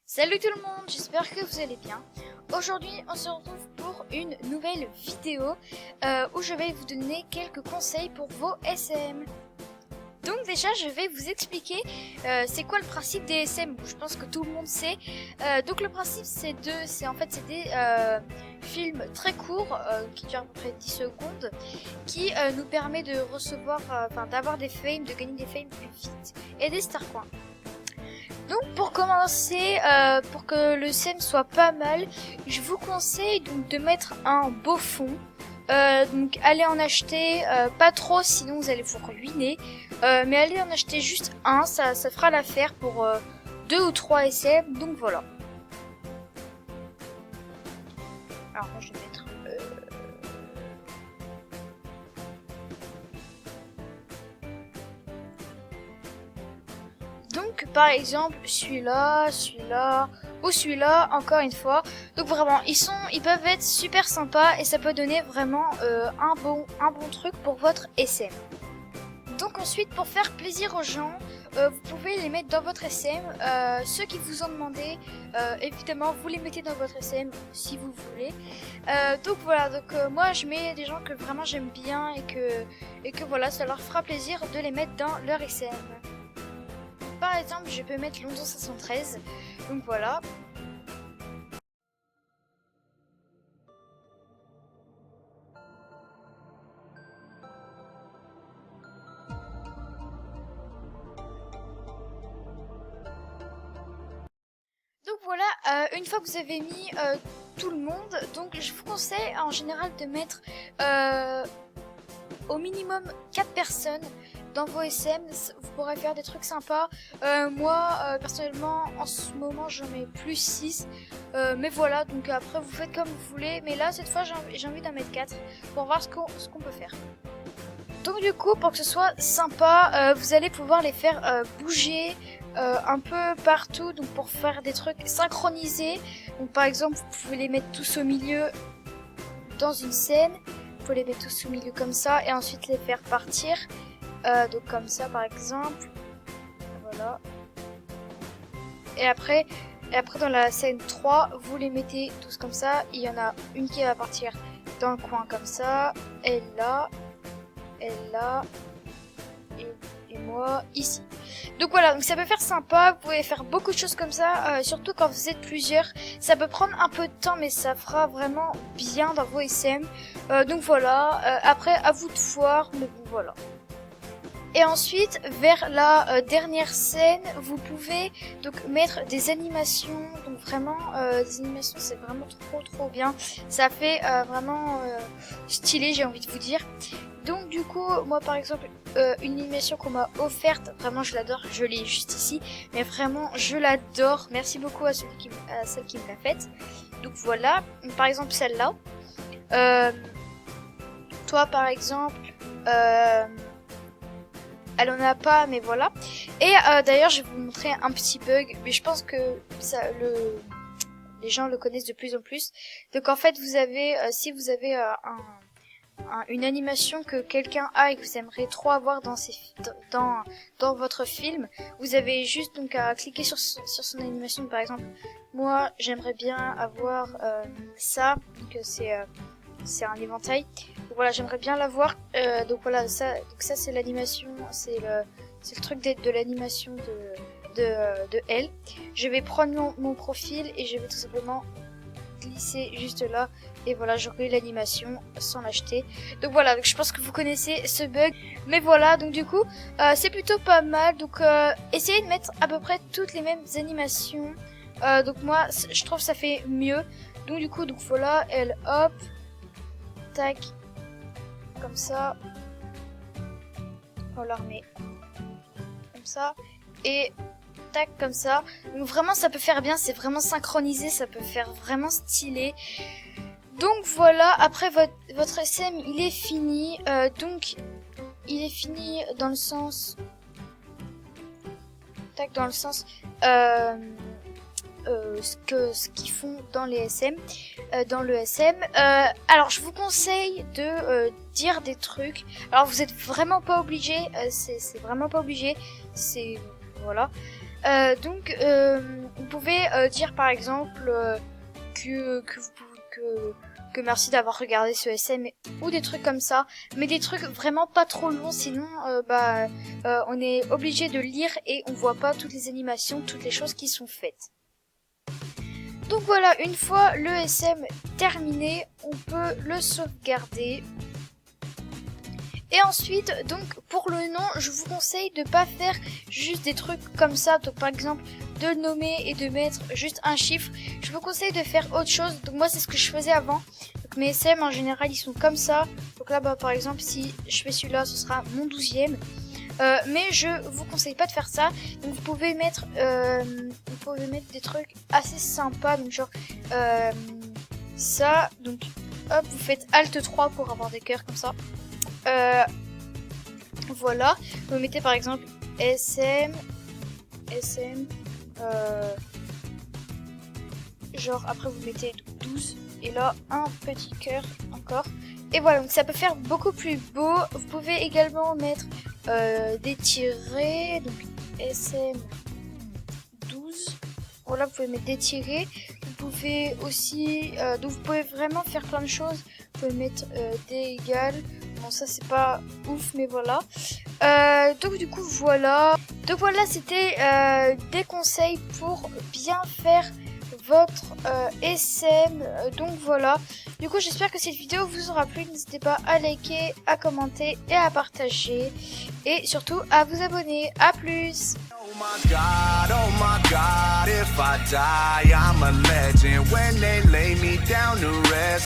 Salut tout le monde, j'espère que vous allez bien. Aujourd'hui, on se retrouve pour une nouvelle vidéo où je vais vous donner quelques conseils pour vos SM. Donc déjà, je vais vous expliquer c'est quoi le principe des SM. Je pense que tout le monde sait. Donc le principe, c'est des films très courts qui durent à peu près 10 secondes, qui nous permet de recevoir, d'avoir des fames, de gagner des fames plus vite et des star coins. Donc pour commencer, pour que le scène soit pas mal, je vous conseille donc de mettre un beau fond. Donc allez en acheter, pas trop sinon vous allez vous ruiner. Mais allez en acheter juste un, ça fera l'affaire pour 2 ou 3 SM, donc voilà. Alors moi je vais mettre... Donc par exemple celui-là, celui-là ou celui-là encore une fois. Donc vraiment ils peuvent être super sympas et ça peut donner vraiment un bon truc pour votre SM. Donc ensuite pour faire plaisir aux gens, vous pouvez les mettre dans votre SM. Ceux qui vous ont demandé, évidemment vous les mettez dans votre SM si vous voulez. Donc voilà, moi je mets des gens que vraiment j'aime bien et que voilà, ça leur fera plaisir de les mettre dans leur SM. Par exemple, je peux mettre London 513. Donc voilà. Donc voilà, une fois que vous avez mis tout le monde, donc je vous conseille en général de mettre au minimum 4 personnes dans vos SM. Vous pourrez faire des trucs sympas. Moi personnellement en ce moment j'en mets plus 6, mais voilà, donc après vous faites comme vous voulez, mais là cette fois j'ai envie d'en mettre 4 pour voir ce qu'on peut faire. Donc du coup, pour que ce soit sympa, vous allez pouvoir les faire bouger un peu partout, donc pour faire des trucs synchronisés. Donc par exemple, vous pouvez les mettre tous au milieu dans une scène, vous pouvez les mettre tous au milieu comme ça, et ensuite les faire partir. Donc comme ça par exemple, voilà. Et après dans la scène 3, vous les mettez tous comme ça, il y en a une qui va partir dans le coin comme ça, elle là, et moi ici. Donc voilà, donc ça peut faire sympa, vous pouvez faire beaucoup de choses comme ça, surtout quand vous êtes plusieurs. Ça peut prendre un peu de temps, mais ça fera vraiment bien dans vos SM. Donc voilà, après à vous de voir, mais bon voilà. Et ensuite, vers la dernière scène, vous pouvez donc mettre des animations. Donc vraiment, des animations, c'est vraiment trop bien. Ça fait vraiment stylé, j'ai envie de vous dire. Donc du coup, moi par exemple, une animation qu'on m'a offerte, vraiment je l'adore, je l'ai juste ici, mais vraiment je l'adore. Merci beaucoup à celle qui me l'a faite. Donc voilà, par exemple celle-là. Toi par exemple, elle en a pas, mais voilà. Et d'ailleurs, je vais vous montrer un petit bug, mais je pense que les gens le connaissent de plus en plus. Donc en fait, vous avez, si vous avez une animation que quelqu'un a et que vous aimeriez trop avoir dans votre film, vous avez juste donc à cliquer sur son animation. Par exemple, moi, j'aimerais bien avoir ça. Donc c'est un éventail. Donc voilà, j'aimerais bien l'avoir. Donc voilà, ça c'est l'animation, c'est le truc de l'animation de elle. Je vais prendre mon profil et je vais tout simplement glisser juste là, et voilà, j'aurai l'animation sans l'acheter. Donc voilà, donc je pense que vous connaissez ce bug, mais voilà, donc du coup c'est plutôt pas mal. Donc essayez de mettre à peu près toutes les mêmes animations. Donc moi je trouve ça fait mieux. Donc du coup, donc voilà, elle hop, tac, comme ça, on la remet comme ça, et tac, comme ça. Donc vraiment ça peut faire bien, c'est vraiment synchronisé, ça peut faire vraiment stylé. Donc voilà, après votre SM il est fini, donc il est fini dans le sens, tac, dans le sens ce qu'ils font dans les SM, dans le SM. Alors je vous conseille de dire des trucs. Alors vous êtes vraiment pas obligé, c'est vraiment pas obligé. C'est voilà. Donc Vous pouvez dire par exemple que merci d'avoir regardé ce SM ou des trucs comme ça, mais des trucs vraiment pas trop longs, sinon on est obligé de lire et on voit pas toutes les animations, toutes les choses qui sont faites. Donc voilà, une fois le SM terminé, on peut le sauvegarder. Et ensuite, donc pour le nom, je vous conseille de pas faire juste des trucs comme ça. Donc par exemple, de le nommer et de mettre juste un chiffre. Je vous conseille de faire autre chose. Donc moi, c'est ce que je faisais avant. Donc mes SM en général, ils sont comme ça. Donc là, par exemple, si je fais celui-là, ce sera mon 12e. Mais je vous conseille pas de faire ça. Donc vous pouvez mettre des trucs assez sympas. Donc genre ça. Donc hop, vous faites Alt 3 pour avoir des cœurs comme ça. Voilà, vous mettez par exemple SM, genre après vous mettez 12 et là un petit cœur encore. Et voilà, donc ça peut faire beaucoup plus beau. Vous pouvez également mettre des tirets, donc SM 12. Voilà, vous pouvez mettre des tirets. Vous pouvez aussi, donc vous pouvez vraiment faire plein de choses. Vous pouvez mettre D égale. Bon, ça c'est pas ouf, mais voilà. Donc du coup voilà. Donc voilà, c'était des conseils pour bien faire votre SM. Donc voilà. Du coup, j'espère que cette vidéo vous aura plu. N'hésitez pas à liker, à commenter et à partager. Et surtout à vous abonner. À plus. Oh my God, if I die, I'm a legend. When they lay me down to rest.